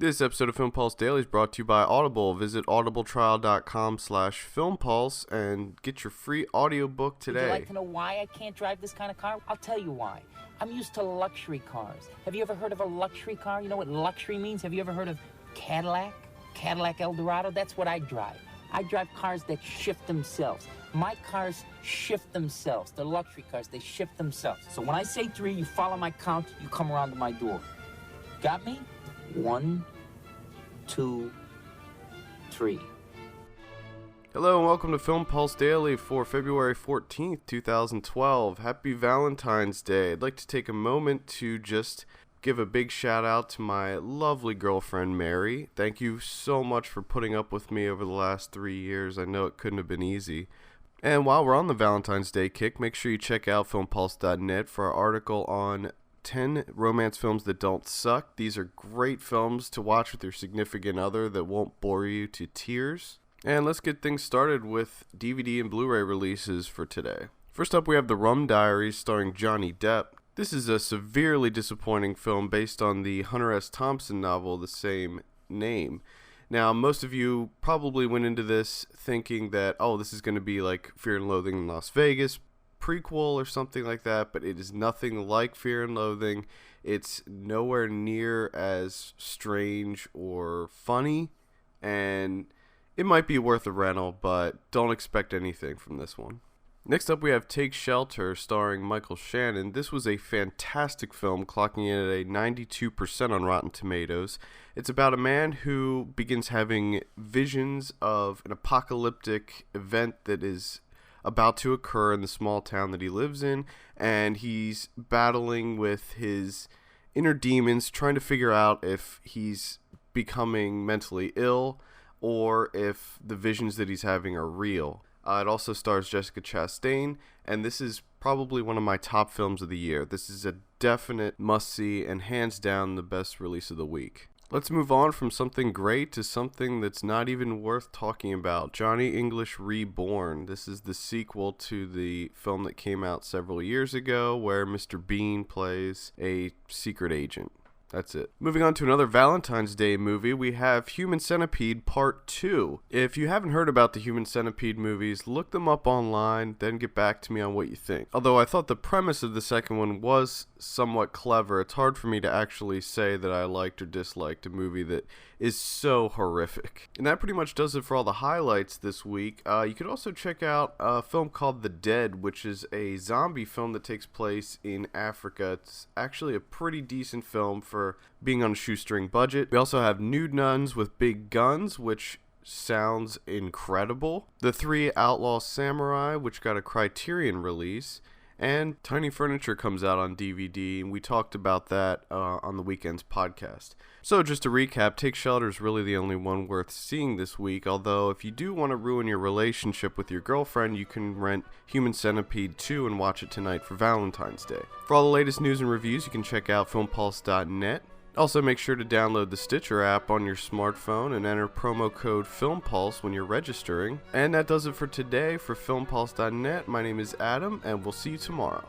This episode of Film Pulse Daily is brought to you by Audible. Visit audibletrial.com/filmpulse and get your free audiobook today. Would you like to know why I can't drive this kind of car? I'll tell you why. I'm used to luxury cars. Have you ever heard of a luxury car? You know what luxury means? Have you ever heard of Cadillac? Cadillac Eldorado? That's what I drive. I drive cars that shift themselves. My cars shift themselves. The luxury cars, they shift themselves. So when I say 3, you follow my count, you come around to my door. Got me? 1, 2, 3. Hello and welcome to Film Pulse Daily for February 14th, 2012. Happy Valentine's Day. I'd like to take a moment to just give a big shout out to my lovely girlfriend, Mary. Thank you so much for putting up with me over the last 3 years. I know it couldn't have been easy. And while we're on the Valentine's Day kick, make sure you check out filmpulse.net for our article on 10 romance films that don't suck. These are great films to watch with your significant other that won't bore you to tears. And let's get things started with DVD and Blu Ray releases for today. First up, we have The Rum Diaries starring Johnny Depp. This is a severely disappointing film based on the Hunter S. Thompson novel, the same name. Now, most of you probably went into this thinking that, oh, this is going to be like Fear and Loathing in Las Vegas prequel or something like that, but it is nothing like Fear and Loathing. It's nowhere near as strange or funny, and it might be worth a rental, but don't expect anything from this one. Next up, we have Take Shelter starring Michael Shannon. This was a fantastic film, clocking in at a 92% on Rotten Tomatoes. It's about a man who begins having visions of an apocalyptic event that is about to occur in the small town that he lives in, and he's battling with his inner demons, trying to figure out if he's becoming mentally ill or if the visions that he's having are real. It also stars Jessica Chastain, and this is probably one of my top films of the year. This is a definite must-see and hands down the best release of the week. Let's move on from something great to something that's not even worth talking about. Johnny English Reborn. This is the sequel to the film that came out several years ago where Mr. Bean plays a secret agent. That's it. Moving on to another Valentine's Day movie, we have Human Centipede Part 2. If you haven't heard about the Human Centipede movies, look them up online, then get back to me on what you think. Although I thought the premise of the second one was somewhat clever, it's hard for me to actually say that I liked or disliked a movie that is so horrific. And that pretty much does it for all the highlights this week. You could also check out a film called The Dead, which is a zombie film that takes place in Africa. It's actually a pretty decent film for being on a shoestring budget. We also have Nude Nuns with Big Guns, which sounds incredible. The Three Outlaw Samurai, which got a Criterion release. And Tiny Furniture comes out on DVD, and we talked about that on the weekend's podcast. So just to recap, Take Shelter is really the only one worth seeing this week, although if you do want to ruin your relationship with your girlfriend, you can rent Human Centipede 2 and watch it tonight for Valentine's Day. For all the latest news and reviews, you can check out filmpulse.net. Also, make sure to download the Stitcher app on your smartphone and enter promo code FilmPulse when you're registering. And that does it for today. For filmpulse.net, my name is Adam, and we'll see you tomorrow.